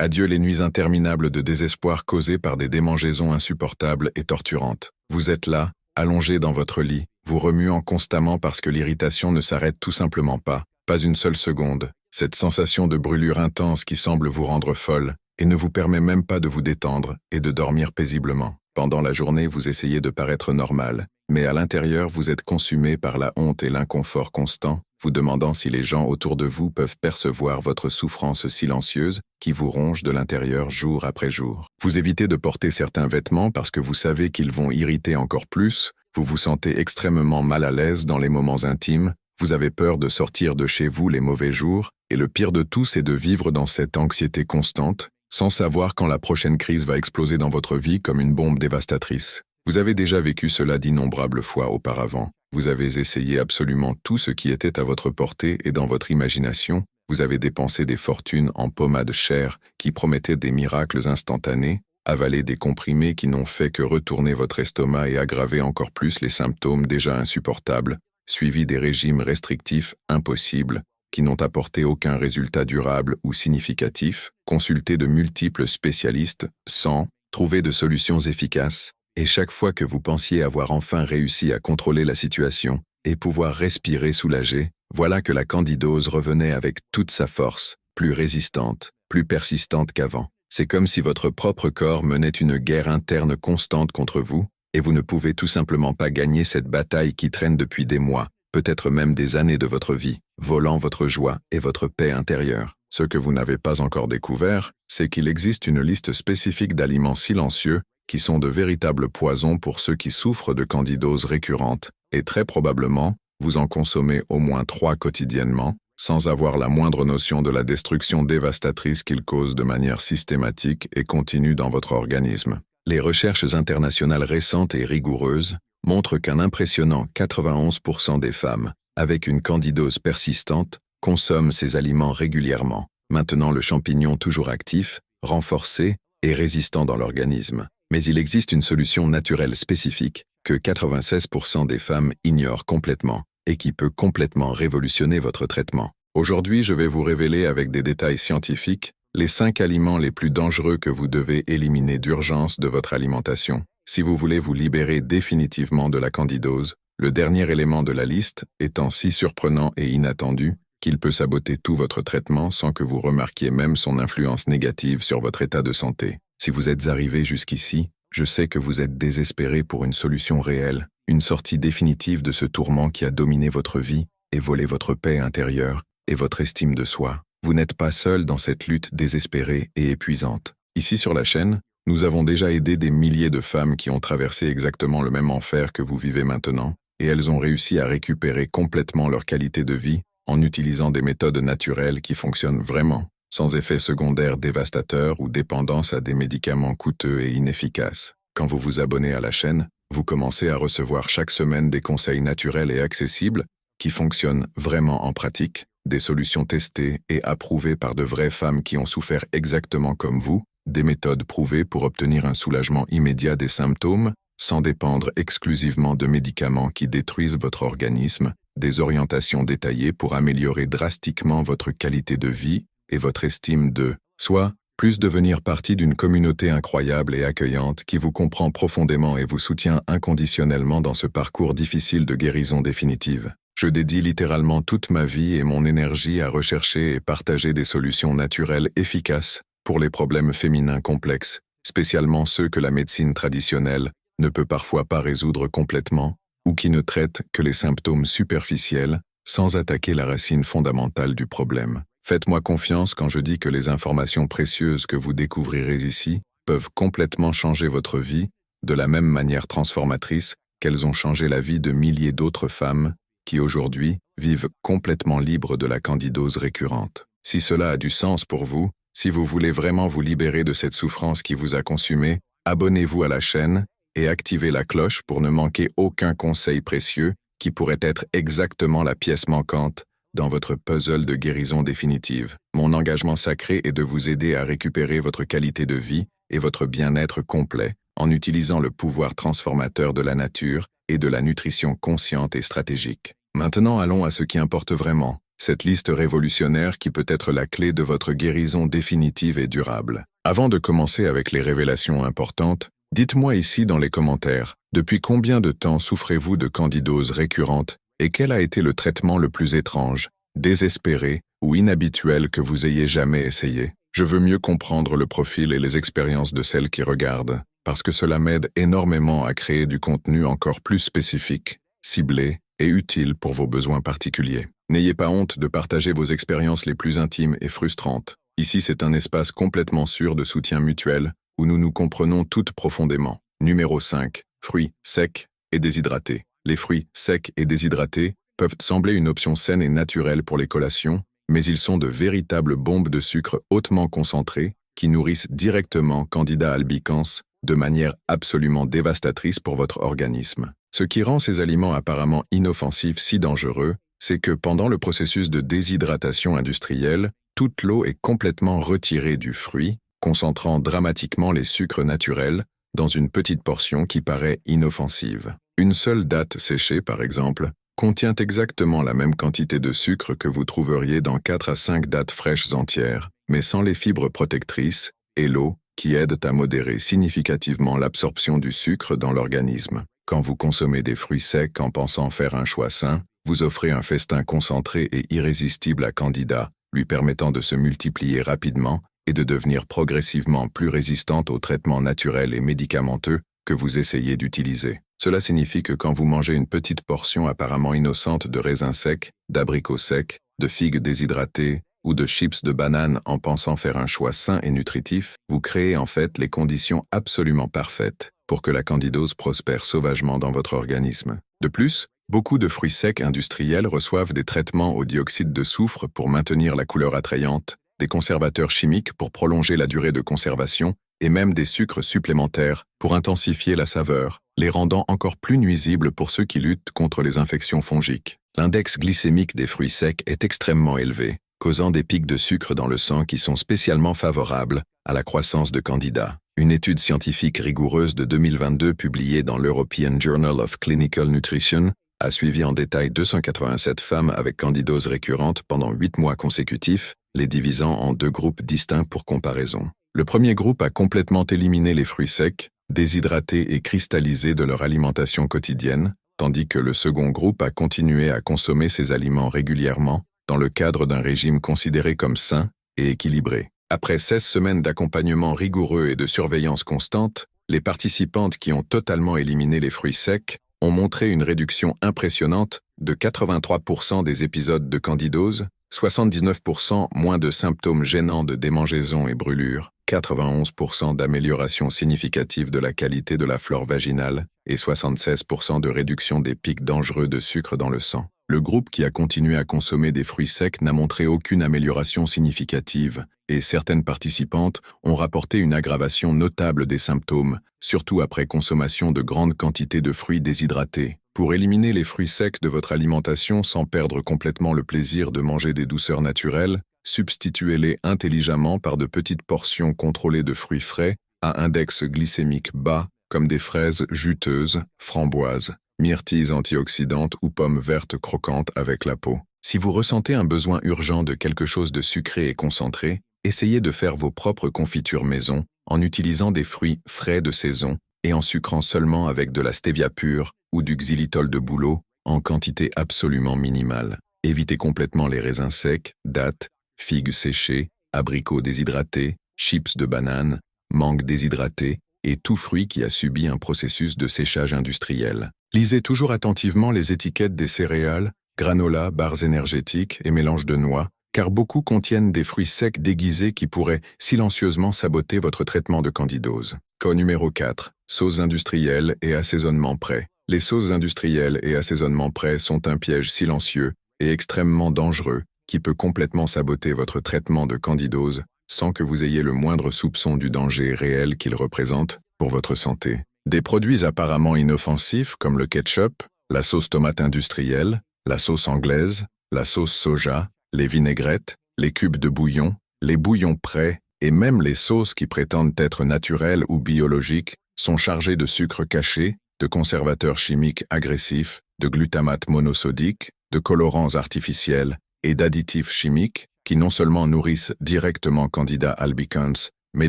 Adieu les nuits interminables de désespoir causées par des démangeaisons insupportables et torturantes. Vous êtes là, allongé dans votre lit, vous remuant constamment parce que l'irritation ne s'arrête tout simplement pas une seule seconde. Cette sensation de brûlure intense qui semble vous rendre folle et ne vous permet même pas de vous détendre et de dormir paisiblement. Pendant la journée, vous essayez de paraître normal, mais à l'intérieur, vous êtes consumé par la honte et l'inconfort constant, vous demandant si les gens autour de vous peuvent percevoir votre souffrance silencieuse qui vous ronge de l'intérieur jour après jour. Vous évitez de porter certains vêtements parce que vous savez qu'ils vont irriter encore plus, vous vous sentez extrêmement mal à l'aise dans les moments intimes, vous avez peur de sortir de chez vous les mauvais jours, et le pire de tout, c'est de vivre dans cette anxiété constante, sans savoir quand la prochaine crise va exploser dans votre vie comme une bombe dévastatrice. Vous avez déjà vécu cela d'innombrables fois auparavant. Vous avez essayé absolument tout ce qui était à votre portée et dans votre imagination, vous avez dépensé des fortunes en pommades chères qui promettaient des miracles instantanés, avalé des comprimés qui n'ont fait que retourner votre estomac et aggraver encore plus les symptômes déjà insupportables, suivi des régimes restrictifs impossibles, qui n'ont apporté aucun résultat durable ou significatif, consulté de multiples spécialistes sans trouver de solutions efficaces, et chaque fois que vous pensiez avoir enfin réussi à contrôler la situation et pouvoir respirer soulagé, voilà que la candidose revenait avec toute sa force, plus résistante, plus persistante qu'avant. C'est comme si votre propre corps menait une guerre interne constante contre vous, et vous ne pouvez tout simplement pas gagner cette bataille qui traîne depuis des mois, peut-être même des années de votre vie, volant votre joie et votre paix intérieure. Ce que vous n'avez pas encore découvert, c'est qu'il existe une liste spécifique d'aliments silencieux qui sont de véritables poisons pour ceux qui souffrent de candidose récurrente, et très probablement, vous en consommez au moins 3 quotidiennement, sans avoir la moindre notion de la destruction dévastatrice qu'ils causent de manière systématique et continue dans votre organisme. Les recherches internationales récentes et rigoureuses montrent qu'un impressionnant 91% des femmes, avec une candidose persistante, consomment ces aliments régulièrement, maintenant le champignon toujours actif, renforcé et résistant dans l'organisme. Mais il existe une solution naturelle spécifique que 96% des femmes ignorent complètement et qui peut complètement révolutionner votre traitement. Aujourd'hui, je vais vous révéler avec des détails scientifiques les 5 aliments les plus dangereux que vous devez éliminer d'urgence de votre alimentation, si vous voulez vous libérer définitivement de la candidose, le dernier élément de la liste étant si surprenant et inattendu qu'il peut saboter tout votre traitement sans que vous remarquiez même son influence négative sur votre état de santé. Si vous êtes arrivé jusqu'ici, je sais que vous êtes désespéré pour une solution réelle, une sortie définitive de ce tourment qui a dominé votre vie et volé votre paix intérieure et votre estime de soi. Vous n'êtes pas seul dans cette lutte désespérée et épuisante. Ici sur la chaîne, nous avons déjà aidé des milliers de femmes qui ont traversé exactement le même enfer que vous vivez maintenant, et elles ont réussi à récupérer complètement leur qualité de vie en utilisant des méthodes naturelles qui fonctionnent vraiment, sans effets secondaires dévastateurs ou dépendance à des médicaments coûteux et inefficaces. Quand vous vous abonnez à la chaîne, vous commencez à recevoir chaque semaine des conseils naturels et accessibles qui fonctionnent vraiment en pratique, des solutions testées et approuvées par de vraies femmes qui ont souffert exactement comme vous, des méthodes prouvées pour obtenir un soulagement immédiat des symptômes, sans dépendre exclusivement de médicaments qui détruisent votre organisme, des orientations détaillées pour améliorer drastiquement votre qualité de vie et votre estime de soi, plus devenir partie d'une communauté incroyable et accueillante qui vous comprend profondément et vous soutient inconditionnellement dans ce parcours difficile de guérison définitive. Je dédie littéralement toute ma vie et mon énergie à rechercher et partager des solutions naturelles efficaces pour les problèmes féminins complexes, spécialement ceux que la médecine traditionnelle ne peut parfois pas résoudre complètement ou qui ne traitent que les symptômes superficiels sans attaquer la racine fondamentale du problème. Faites-moi confiance quand je dis que les informations précieuses que vous découvrirez ici peuvent complètement changer votre vie de la même manière transformatrice qu'elles ont changé la vie de milliers d'autres femmes qui aujourd'hui vivent complètement libres de la candidose récurrente. Si cela a du sens pour vous, si vous voulez vraiment vous libérer de cette souffrance qui vous a consumé, abonnez-vous à la chaîne et activez la cloche pour ne manquer aucun conseil précieux qui pourrait être exactement la pièce manquante dans votre puzzle de guérison définitive. Mon engagement sacré est de vous aider à récupérer votre qualité de vie et votre bien-être complet en utilisant le pouvoir transformateur de la nature et de la nutrition consciente et stratégique. Maintenant allons à ce qui importe vraiment. cette liste révolutionnaire qui peut être la clé de votre guérison définitive et durable. Avant de commencer avec les révélations importantes, dites-moi ici dans les commentaires, depuis combien de temps souffrez-vous de candidose récurrente et quel a été le traitement le plus étrange, désespéré ou inhabituel que vous ayez jamais essayé? Je veux mieux comprendre le profil et les expériences de celles qui regardent, parce que cela m'aide énormément à créer du contenu encore plus spécifique, ciblé et utile pour vos besoins particuliers. N'ayez pas honte de partager vos expériences les plus intimes et frustrantes. Ici, c'est un espace complètement sûr de soutien mutuel, où nous nous comprenons toutes profondément. Numéro 5. Fruits secs et déshydratés. Les fruits secs et déshydratés peuvent sembler une option saine et naturelle pour les collations, mais ils sont de véritables bombes de sucre hautement concentrées qui nourrissent directement Candida albicans de manière absolument dévastatrice pour votre organisme. Ce qui rend ces aliments apparemment inoffensifs si dangereux, c'est que pendant le processus de déshydratation industrielle, toute l'eau est complètement retirée du fruit, concentrant dramatiquement les sucres naturels dans une petite portion qui paraît inoffensive. Une seule date séchée, par exemple, contient exactement la même quantité de sucre que vous trouveriez dans 4 à 5 dattes fraîches entières, mais sans les fibres protectrices et l'eau qui aident à modérer significativement l'absorption du sucre dans l'organisme. Quand vous consommez des fruits secs en pensant faire un choix sain, vous offrez un festin concentré et irrésistible à Candida, lui permettant de se multiplier rapidement et de devenir progressivement plus résistante aux traitements naturels et médicamenteux que vous essayez d'utiliser. Cela signifie que quand vous mangez une petite portion apparemment innocente de raisins secs, d'abricots secs, de figues déshydratées ou de chips de banane en pensant faire un choix sain et nutritif, vous créez en fait les conditions absolument parfaites pour que la candidose prospère sauvagement dans votre organisme. De plus, beaucoup de fruits secs industriels reçoivent des traitements au dioxyde de soufre pour maintenir la couleur attrayante, des conservateurs chimiques pour prolonger la durée de conservation et même des sucres supplémentaires pour intensifier la saveur, les rendant encore plus nuisibles pour ceux qui luttent contre les infections fongiques. L'index glycémique des fruits secs est extrêmement élevé, causant des pics de sucre dans le sang qui sont spécialement favorables à la croissance de Candida. Une étude scientifique rigoureuse de 2022 publiée dans l'European Journal of Clinical Nutrition a suivi en détail 287 femmes avec candidose récurrente pendant 8 mois consécutifs, les divisant en 2 groupes distincts pour comparaison. Le premier groupe a complètement éliminé les fruits secs, déshydratés et cristallisés de leur alimentation quotidienne, tandis que le second groupe a continué à consommer ces aliments régulièrement dans le cadre d'un régime considéré comme sain et équilibré. Après 16 semaines d'accompagnement rigoureux et de surveillance constante, les participantes qui ont totalement éliminé les fruits secs ont montré une réduction impressionnante de 83% des épisodes de candidose, 79% moins de symptômes gênants de démangeaison et brûlures, 91% d'amélioration significative de la qualité de la flore vaginale et 76% de réduction des pics dangereux de sucre dans le sang. Le groupe qui a continué à consommer des fruits secs n'a montré aucune amélioration significative et certaines participantes ont rapporté une aggravation notable des symptômes, surtout après consommation de grandes quantités de fruits déshydratés. Pour éliminer les fruits secs de votre alimentation sans perdre complètement le plaisir de manger des douceurs naturelles, substituez-les intelligemment par de petites portions contrôlées de fruits frais à index glycémique bas, comme des fraises juteuses, framboises, myrtilles antioxydantes ou pommes vertes croquantes avec la peau. Si vous ressentez un besoin urgent de quelque chose de sucré et concentré, essayez de faire vos propres confitures maison en utilisant des fruits frais de saison et en sucrant seulement avec de la stevia pure ou du xylitol de bouleau en quantité absolument minimale. Évitez complètement les raisins secs, dattes, figues séchées, abricots déshydratés, chips de banane, mangue déshydraté et tout fruit qui a subi un processus de séchage industriel. Lisez toujours attentivement les étiquettes des céréales, granola, barres énergétiques et mélanges de noix, car beaucoup contiennent des fruits secs déguisés qui pourraient silencieusement saboter votre traitement de candidose. Cas numéro 4. Sauces industrielles et assaisonnement prêt. Les sauces industrielles et assaisonnement prêt sont un piège silencieux et extrêmement dangereux qui peut complètement saboter votre traitement de candidose sans que vous ayez le moindre soupçon du danger réel qu'ils représentent pour votre santé. Des produits apparemment inoffensifs comme le ketchup, la sauce tomate industrielle, la sauce anglaise, la sauce soja, les vinaigrettes, les cubes de bouillon, les bouillons prêts et même les sauces qui prétendent être naturelles ou biologiques sont chargées de sucre caché, de conservateurs chimiques agressifs, de glutamate monosodique, de colorants artificiels et d'additifs chimiques qui non seulement nourrissent directement Candida albicans, mais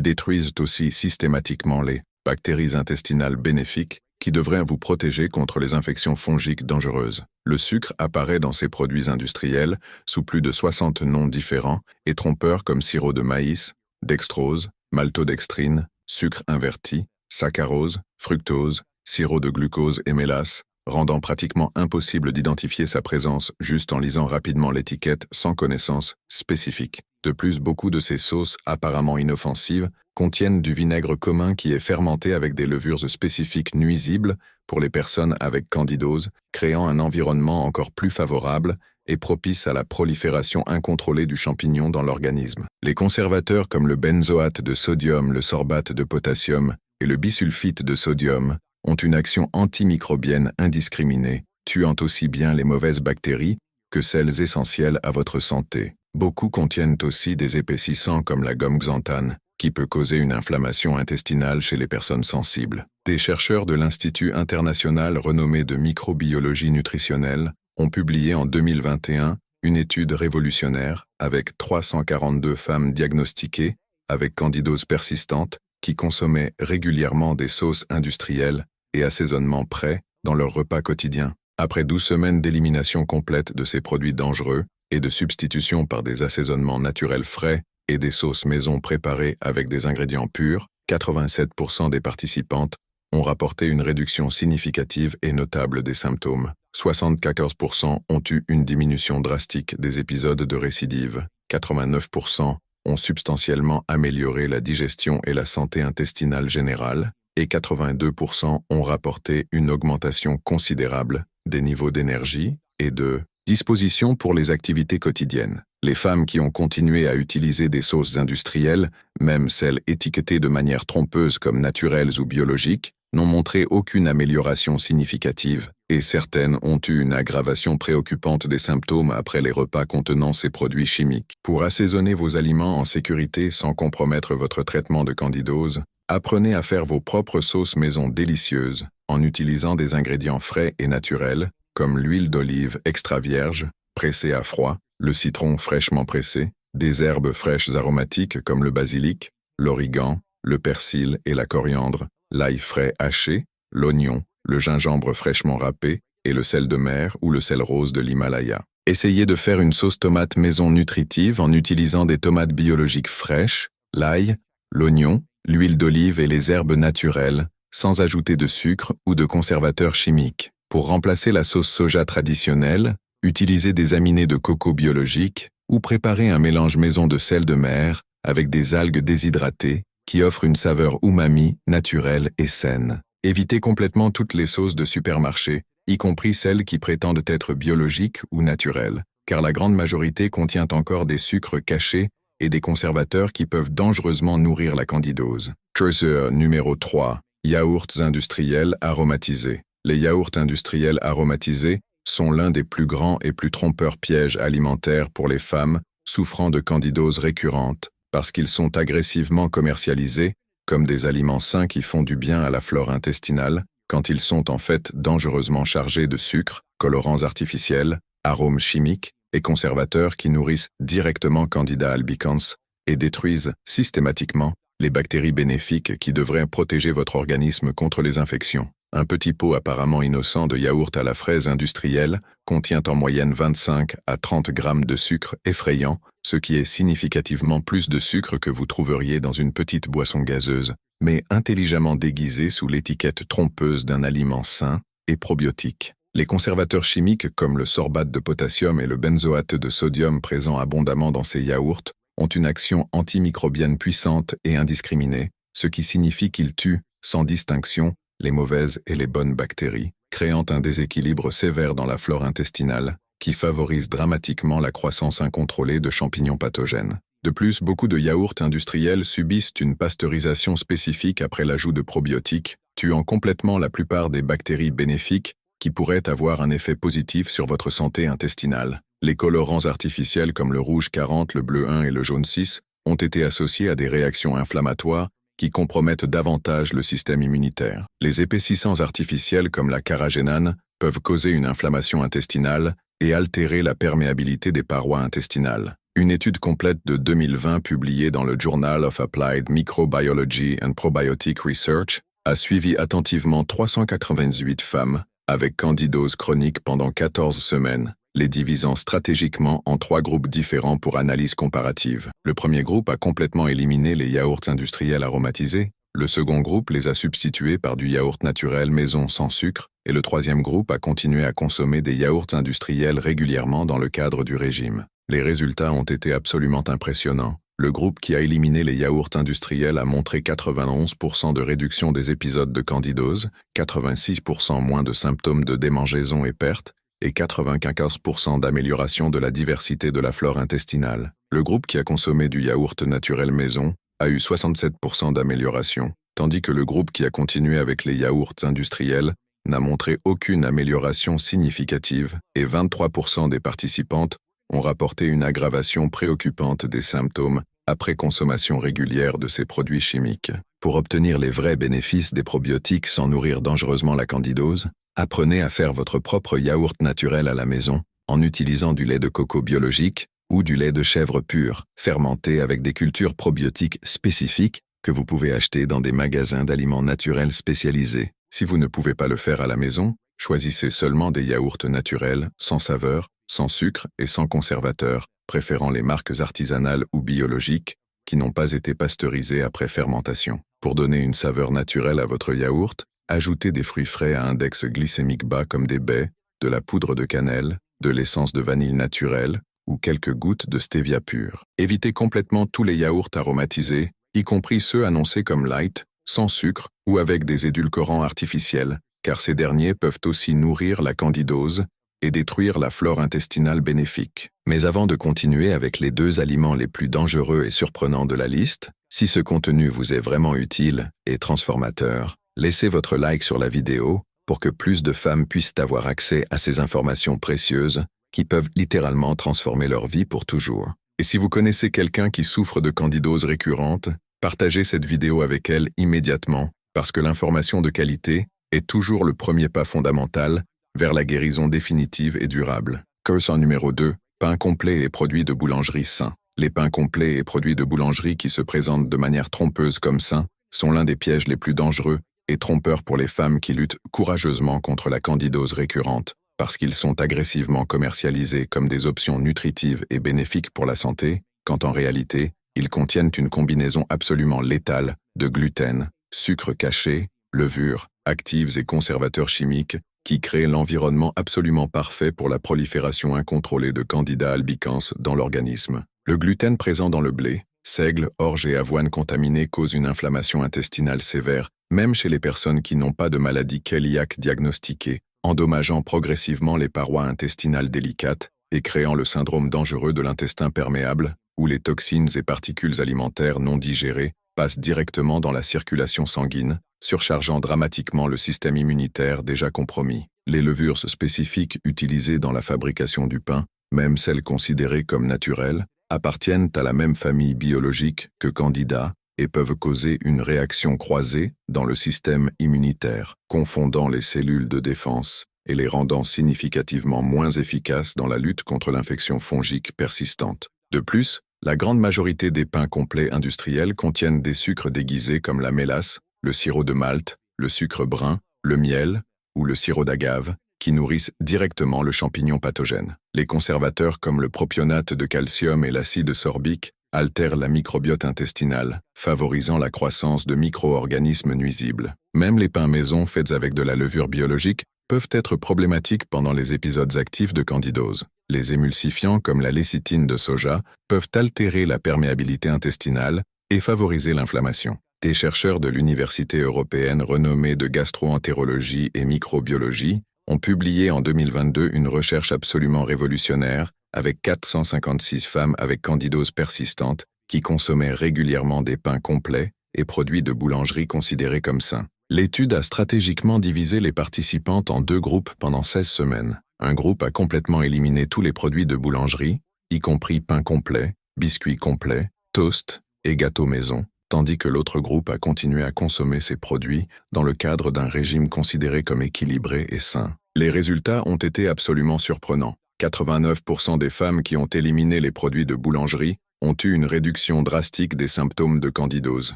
détruisent aussi systématiquement les bactéries intestinales bénéfiques qui devraient vous protéger contre les infections fongiques dangereuses. Le sucre apparaît dans ces produits industriels sous plus de 60 noms différents et trompeurs comme sirop de maïs, dextrose, maltodextrine, sucre inverti, saccharose, fructose, sirop de glucose et mélasse, rendant pratiquement impossible d'identifier sa présence juste en lisant rapidement l'étiquette sans connaissance spécifique. De plus, beaucoup de ces sauces apparemment inoffensives contiennent du vinaigre commun qui est fermenté avec des levures spécifiques nuisibles pour les personnes avec candidose, créant un environnement encore plus favorable et propice à la prolifération incontrôlée du champignon dans l'organisme. Les conservateurs comme le benzoate de sodium, le sorbate de potassium et le bisulfite de sodium ont une action antimicrobienne indiscriminée, tuant aussi bien les mauvaises bactéries que celles essentielles à votre santé. Beaucoup contiennent aussi des épaississants comme la gomme xanthane, qui peut causer une inflammation intestinale chez les personnes sensibles. Des chercheurs de l'Institut international renommé de microbiologie nutritionnelle ont publié en 2021 une étude révolutionnaire avec 342 femmes diagnostiquées avec candidose persistante qui consommaient régulièrement des sauces industrielles et assaisonnements prêts dans leur repas quotidien. Après 12 semaines d'élimination complète de ces produits dangereux et de substitution par des assaisonnements naturels frais et des sauces maison préparées avec des ingrédients purs, 87% des participantes ont rapporté une réduction significative et notable des symptômes. 74% ont eu une diminution drastique des épisodes de récidive. 89% ont substantiellement amélioré la digestion et la santé intestinale générale, et 82% ont rapporté une augmentation considérable des niveaux d'énergie et de disposition pour les activités quotidiennes. Les femmes qui ont continué à utiliser des sauces industrielles, même celles étiquetées de manière trompeuse comme naturelles ou biologiques, n'ont montré aucune amélioration significative, et certaines ont eu une aggravation préoccupante des symptômes après les repas contenant ces produits chimiques. Pour assaisonner vos aliments en sécurité sans compromettre votre traitement de candidose, apprenez à faire vos propres sauces maison délicieuses en utilisant des ingrédients frais et naturels, comme l'huile d'olive extra vierge, pressée à froid, le citron fraîchement pressé, des herbes fraîches aromatiques comme le basilic, l'origan, le persil et la coriandre, l'ail frais haché, l'oignon, le gingembre fraîchement râpé et le sel de mer ou le sel rose de l'Himalaya. Essayez de faire une sauce tomate maison nutritive en utilisant des tomates biologiques fraîches, l'ail, l'oignon, l'huile d'olive et les herbes naturelles, sans ajouter de sucre ou de conservateurs chimiques. Pour remplacer la sauce soja traditionnelle, utilisez des aminés de coco biologiques ou préparez un mélange maison de sel de mer avec des algues déshydratées qui offrent une saveur umami, naturelle et saine. Évitez complètement toutes les sauces de supermarché, y compris celles qui prétendent être biologiques ou naturelles, car la grande majorité contient encore des sucres cachés et des conservateurs qui peuvent dangereusement nourrir la candidose. Treasure numéro 3. Yaourts industriels aromatisés. Les yaourts industriels aromatisés sont l'un des plus grands et plus trompeurs pièges alimentaires pour les femmes souffrant de candidose récurrente, parce qu'ils sont agressivement commercialisés comme des aliments sains qui font du bien à la flore intestinale, quand ils sont en fait dangereusement chargés de sucre, colorants artificiels, arômes chimiques et conservateurs qui nourrissent directement Candida albicans et détruisent systématiquement les bactéries bénéfiques qui devraient protéger votre organisme contre les infections. Un petit pot apparemment innocent de yaourt à la fraise industriel contient en moyenne 25 à 30 grammes de sucre effrayant, ce qui est significativement plus de sucre que vous trouveriez dans une petite boisson gazeuse, mais intelligemment déguisé sous l'étiquette trompeuse d'un aliment sain et probiotique. Les conservateurs chimiques comme le sorbate de potassium et le benzoate de sodium présents abondamment dans ces yaourts ont une action antimicrobienne puissante et indiscriminée, ce qui signifie qu'ils tuent, sans distinction, les mauvaises et les bonnes bactéries, créant un déséquilibre sévère dans la flore intestinale qui favorise dramatiquement la croissance incontrôlée de champignons pathogènes. De plus, beaucoup de yaourts industriels subissent une pasteurisation spécifique après l'ajout de probiotiques, tuant complètement la plupart des bactéries bénéfiques qui pourraient avoir un effet positif sur votre santé intestinale. Les colorants artificiels comme le rouge 40, le bleu 1 et le jaune 6 ont été associés à des réactions inflammatoires qui compromettent davantage le système immunitaire. Les épaississants artificiels comme la carragénane peuvent causer une inflammation intestinale et altérer la perméabilité des parois intestinales. Une étude complète de 2020 publiée dans le Journal of Applied Microbiology and Probiotic Research a suivi attentivement 398 femmes avec candidose chronique pendant 14 semaines, les divisant stratégiquement en 3 groupes différents pour analyse comparative. Le premier groupe a complètement éliminé les yaourts industriels aromatisés, le second groupe les a substitués par du yaourt naturel maison sans sucre, et le troisième groupe a continué à consommer des yaourts industriels régulièrement dans le cadre du régime. Les résultats ont été absolument impressionnants. Le groupe qui a éliminé les yaourts industriels a montré 91% de réduction des épisodes de candidose, 86% moins de symptômes de démangeaison et perte, et 95% d'amélioration de la diversité de la flore intestinale. Le groupe qui a consommé du yaourt naturel maison a eu 67% d'amélioration, tandis que le groupe qui a continué avec les yaourts industriels n'a montré aucune amélioration significative, et 23% des participantes ont rapporté une aggravation préoccupante des symptômes après consommation régulière de ces produits chimiques. Pour obtenir les vrais bénéfices des probiotiques sans nourrir dangereusement la candidose, apprenez à faire votre propre yaourt naturel à la maison en utilisant du lait de coco biologique ou du lait de chèvre pur, fermenté avec des cultures probiotiques spécifiques que vous pouvez acheter dans des magasins d'aliments naturels spécialisés. Si vous ne pouvez pas le faire à la maison, choisissez seulement des yaourts naturels, sans saveur, sans sucre et sans conservateur, préférant les marques artisanales ou biologiques qui n'ont pas été pasteurisées après fermentation. Pour donner une saveur naturelle à votre yaourt, ajoutez des fruits frais à index glycémique bas comme des baies, de la poudre de cannelle, de l'essence de vanille naturelle ou quelques gouttes de stevia pur. Évitez complètement tous les yaourts aromatisés, y compris ceux annoncés comme light, sans sucre ou avec des édulcorants artificiels, car ces derniers peuvent aussi nourrir la candidose et détruire la flore intestinale bénéfique. Mais avant de continuer avec les 2 aliments les plus dangereux et surprenants de la liste, si ce contenu vous est vraiment utile et transformateur, laissez votre like sur la vidéo pour que plus de femmes puissent avoir accès à ces informations précieuses qui peuvent littéralement transformer leur vie pour toujours. Et si vous connaissez quelqu'un qui souffre de candidose récurrente, partagez cette vidéo avec elle immédiatement, parce que l'information de qualité est toujours le premier pas fondamental vers la guérison définitive et durable. Curse numéro 2, pain complet et produits de boulangerie sains. Les pains complets et produits de boulangerie qui se présentent de manière trompeuse comme sains sont l'un des pièges les plus dangereux et trompeurs pour les femmes qui luttent courageusement contre la candidose récurrente, parce qu'ils sont agressivement commercialisés comme des options nutritives et bénéfiques pour la santé, quand en réalité, ils contiennent une combinaison absolument létale de gluten, sucre caché, levures, actives et conservateurs chimiques, qui créent l'environnement absolument parfait pour la prolifération incontrôlée de Candida albicans dans l'organisme. Le gluten présent dans le blé, seigle, orge et avoine contaminée cause une inflammation intestinale sévère, même chez les personnes qui n'ont pas de maladie cœliaque diagnostiquée, endommageant progressivement les parois intestinales délicates et créant le syndrome dangereux de l'intestin perméable, où les toxines et particules alimentaires non digérées passent directement dans la circulation sanguine, surchargeant dramatiquement le système immunitaire déjà compromis. Les levures spécifiques utilisées dans la fabrication du pain, même celles considérées comme naturelles, appartiennent à la même famille biologique que Candida et peuvent causer une réaction croisée dans le système immunitaire, confondant les cellules de défense et les rendant significativement moins efficaces dans la lutte contre l'infection fongique persistante. De plus, la grande majorité des pains complets industriels contiennent des sucres déguisés comme la mélasse, le sirop de malt, le sucre brun, le miel ou le sirop d'agave, qui nourrissent directement le champignon pathogène. Les conservateurs comme le propionate de calcium et l'acide sorbique altèrent la microbiote intestinale, favorisant la croissance de micro-organismes nuisibles. Même les pains maison faits avec de la levure biologique peuvent être problématiques pendant les épisodes actifs de candidose. Les émulsifiants comme la lécithine de soja peuvent altérer la perméabilité intestinale et favoriser l'inflammation. Des chercheurs de l'Université européenne renommée de gastro-entérologie et microbiologie ont publié en 2022 une recherche absolument révolutionnaire avec 456 femmes avec candidose persistante qui consommaient régulièrement des pains complets et produits de boulangerie considérés comme sains. L'étude a stratégiquement divisé les participantes en 2 groupes pendant 16 semaines. Un groupe a complètement éliminé tous les produits de boulangerie, y compris pain complet, biscuits complets, toast et gâteaux maison, tandis que l'autre groupe a continué à consommer ces produits dans le cadre d'un régime considéré comme équilibré et sain. Les résultats ont été absolument surprenants. 89% des femmes qui ont éliminé les produits de boulangerie ont eu une réduction drastique des symptômes de candidose.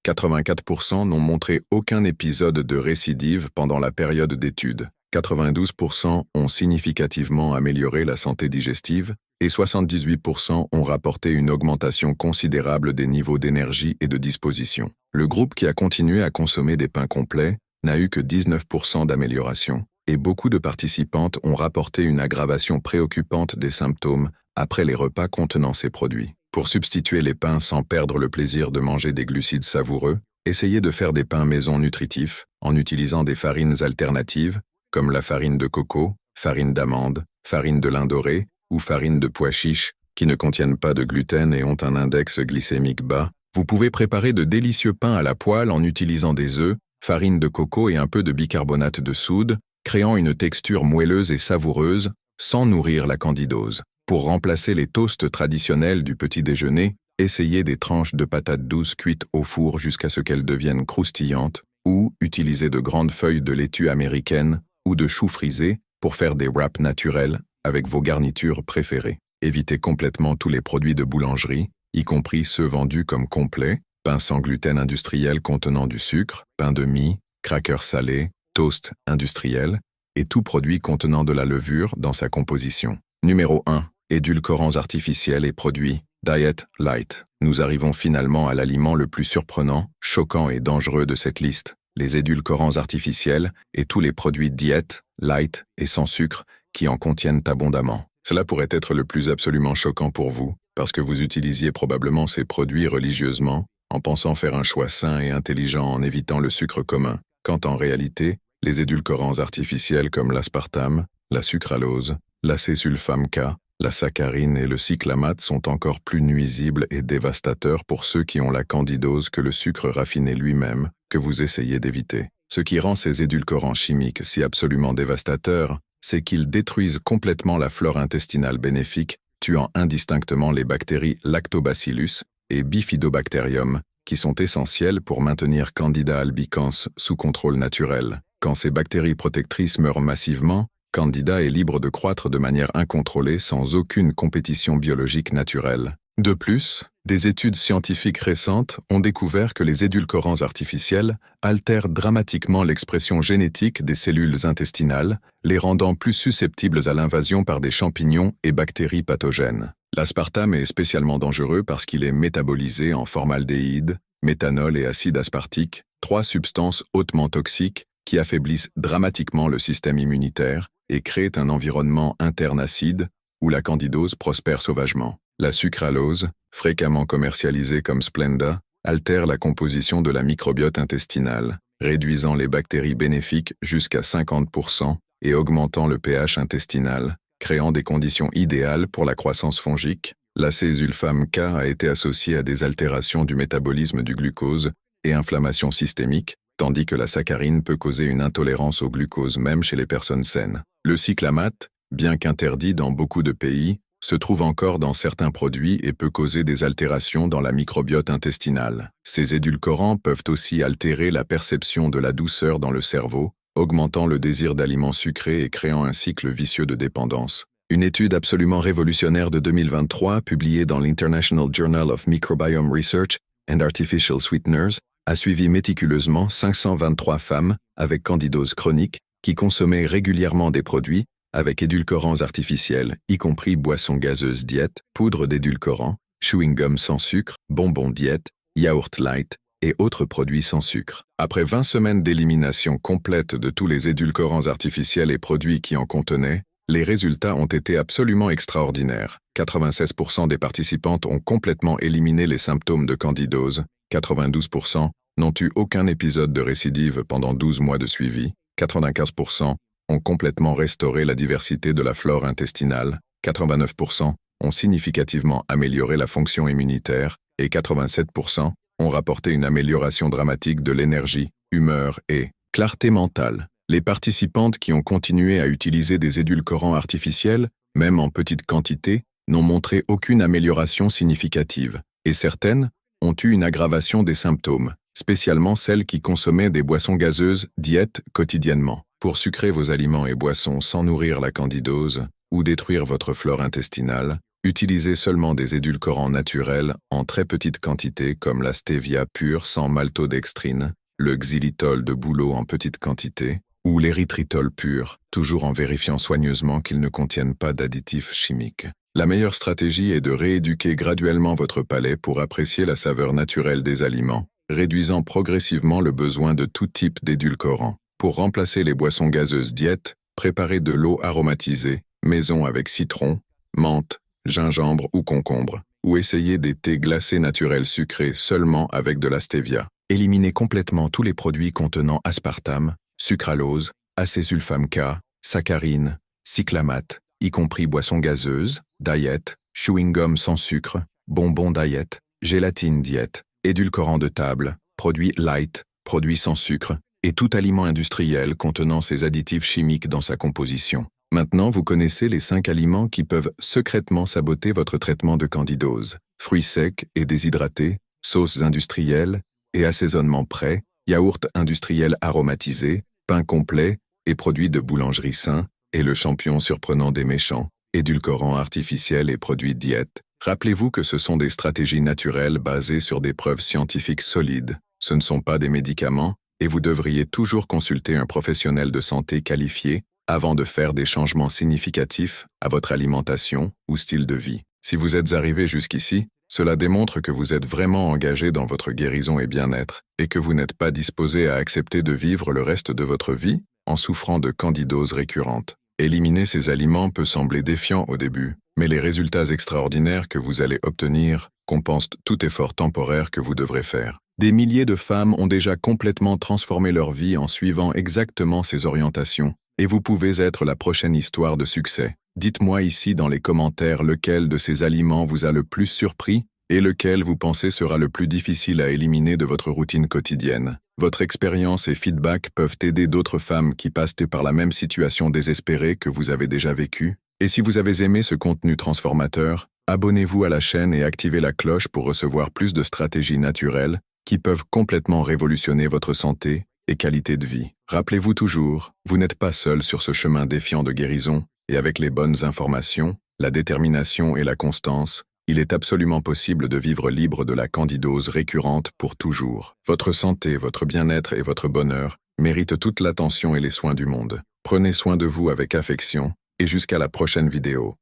84% n'ont montré aucun épisode de récidive pendant la période d'étude. 92% ont significativement amélioré la santé digestive et 78% ont rapporté une augmentation considérable des niveaux d'énergie et de disposition. Le groupe qui a continué à consommer des pains complets n'a eu que 19% d'amélioration, et beaucoup de participantes ont rapporté une aggravation préoccupante des symptômes après les repas contenant ces produits. Pour substituer les pains sans perdre le plaisir de manger des glucides savoureux, essayez de faire des pains maison nutritifs en utilisant des farines alternatives, comme la farine de coco, farine d'amande, farine de lin doré ou farine de pois chiches, qui ne contiennent pas de gluten et ont un index glycémique bas. Vous pouvez préparer de délicieux pains à la poêle en utilisant des œufs, farine de coco et un peu de bicarbonate de soude, créant une texture moelleuse et savoureuse, sans nourrir la candidose. Pour remplacer les toasts traditionnels du petit déjeuner, essayez des tranches de patates douces cuites au four jusqu'à ce qu'elles deviennent croustillantes, ou utilisez de grandes feuilles de laitue américaine ou de choux frisés pour faire des wraps naturels avec vos garnitures préférées. Évitez complètement tous les produits de boulangerie, y compris ceux vendus comme complets, pain sans gluten industriel contenant du sucre, pain de mie, crackers salés, toast industriel, et tout produit contenant de la levure dans sa composition. Numéro 1. Édulcorants artificiels et produits Diet Light. Nous arrivons finalement à l'aliment le plus surprenant, choquant et dangereux de cette liste, les édulcorants artificiels et tous les produits diète, light et sans sucre qui en contiennent abondamment. Cela pourrait être le plus absolument choquant pour vous, parce que vous utilisiez probablement ces produits religieusement, en pensant faire un choix sain et intelligent en évitant le sucre commun, quand en réalité, les édulcorants artificiels comme l'aspartame, la sucralose, l'acésulfame K, la saccharine et le cyclamate sont encore plus nuisibles et dévastateurs pour ceux qui ont la candidose que le sucre raffiné lui-même, que vous essayez d'éviter. Ce qui rend ces édulcorants chimiques si absolument dévastateurs, c'est qu'ils détruisent complètement la flore intestinale bénéfique, tuant indistinctement les bactéries Lactobacillus et Bifidobacterium, qui sont essentielles pour maintenir Candida albicans sous contrôle naturel. Quand ces bactéries protectrices meurent massivement, Candida est libre de croître de manière incontrôlée sans aucune compétition biologique naturelle. De plus, des études scientifiques récentes ont découvert que les édulcorants artificiels altèrent dramatiquement l'expression génétique des cellules intestinales, les rendant plus susceptibles à l'invasion par des champignons et bactéries pathogènes. L'aspartame est spécialement dangereux parce qu'il est métabolisé en formaldéhyde, méthanol et acide aspartique, 3 substances hautement toxiques qui affaiblissent dramatiquement le système immunitaire et créent un environnement interne acide où la candidose prospère sauvagement. La sucralose, fréquemment commercialisée comme Splenda, altère la composition de la microbiote intestinale, réduisant les bactéries bénéfiques jusqu'à 50% et augmentant le pH intestinal, créant des conditions idéales pour la croissance fongique. L'acésulfame K a été associée à des altérations du métabolisme du glucose et inflammation systémique, tandis que la saccharine peut causer une intolérance au glucose même chez les personnes saines. Le cyclamate, bien qu'interdit dans beaucoup de pays, se trouve encore dans certains produits et peut causer des altérations dans la microbiote intestinale. Ces édulcorants peuvent aussi altérer la perception de la douceur dans le cerveau, augmentant le désir d'aliments sucrés et créant un cycle vicieux de dépendance. Une étude absolument révolutionnaire de 2023, publiée dans l'International Journal of Microbiome Research and Artificial Sweeteners, a suivi méticuleusement 523 femmes avec candidose chronique qui consommaient régulièrement des produits avec édulcorants artificiels, y compris boissons gazeuses diète, poudre d'édulcorant, chewing-gum sans sucre, bonbons diète, yaourt light et autres produits sans sucre. Après 20 semaines d'élimination complète de tous les édulcorants artificiels et produits qui en contenaient, les résultats ont été absolument extraordinaires. 96% des participantes ont complètement éliminé les symptômes de candidose, 92% n'ont eu aucun épisode de récidive pendant 12 mois de suivi, 95% ont complètement restauré la diversité de la flore intestinale, 89% ont significativement amélioré la fonction immunitaire et 87% ont rapporté une amélioration dramatique de l'énergie, humeur et clarté mentale. Les participantes qui ont continué à utiliser des édulcorants artificiels, même en petite quantité, n'ont montré aucune amélioration significative, et certaines ont eu une aggravation des symptômes, spécialement celles qui consommaient des boissons gazeuses diète quotidiennement. Pour sucrer vos aliments et boissons sans nourrir la candidose, ou détruire votre flore intestinale, utilisez seulement des édulcorants naturels en très petite quantité comme la stevia pure sans maltodextrine, le xylitol de bouleau en petite quantité, ou l'érythritol pur, toujours en vérifiant soigneusement qu'ils ne contiennent pas d'additifs chimiques. La meilleure stratégie est de rééduquer graduellement votre palais pour apprécier la saveur naturelle des aliments, réduisant progressivement le besoin de tout type d'édulcorants. Pour remplacer les boissons gazeuses diète, préparez de l'eau aromatisée, maison avec citron, menthe, gingembre ou concombre, ou essayez des thés glacés naturels sucrés seulement avec de la stevia. Éliminez complètement tous les produits contenant aspartame, sucralose, acésulfame K, saccharine, cyclamate, y compris boissons gazeuses, diète, chewing-gum sans sucre, bonbons diète, gélatine diète, édulcorants de table, produits light, produits sans sucre, et tout aliment industriel contenant ces additifs chimiques dans sa composition. Maintenant, vous connaissez les 5 aliments qui peuvent secrètement saboter votre traitement de candidose. Fruits secs et déshydratés, sauces industrielles et assaisonnements prêts, yaourts industriels aromatisés, pain complet et produits de boulangerie sains, et le champion surprenant des méchants, édulcorants artificiels et produits diète. Rappelez-vous que ce sont des stratégies naturelles basées sur des preuves scientifiques solides. Ce ne sont pas des médicaments, et vous devriez toujours consulter un professionnel de santé qualifié avant de faire des changements significatifs à votre alimentation ou style de vie. Si vous êtes arrivé jusqu'ici, cela démontre que vous êtes vraiment engagé dans votre guérison et bien-être, et que vous n'êtes pas disposé à accepter de vivre le reste de votre vie en souffrant de candidose récurrente. Éliminer ces aliments peut sembler défiant au début, mais les résultats extraordinaires que vous allez obtenir compensent tout effort temporaire que vous devrez faire. Des milliers de femmes ont déjà complètement transformé leur vie en suivant exactement ces orientations, et vous pouvez être la prochaine histoire de succès. Dites-moi ici dans les commentaires lequel de ces aliments vous a le plus surpris et lequel vous pensez sera le plus difficile à éliminer de votre routine quotidienne. Votre expérience et feedback peuvent aider d'autres femmes qui passent par la même situation désespérée que vous avez déjà vécue. Et si vous avez aimé ce contenu transformateur, abonnez-vous à la chaîne et activez la cloche pour recevoir plus de stratégies naturelles qui peuvent complètement révolutionner votre santé et qualité de vie. Rappelez-vous toujours, vous n'êtes pas seul sur ce chemin défiant de guérison, et avec les bonnes informations, la détermination et la constance, il est absolument possible de vivre libre de la candidose récurrente pour toujours. Votre santé, votre bien-être et votre bonheur méritent toute l'attention et les soins du monde. Prenez soin de vous avec affection, et jusqu'à la prochaine vidéo.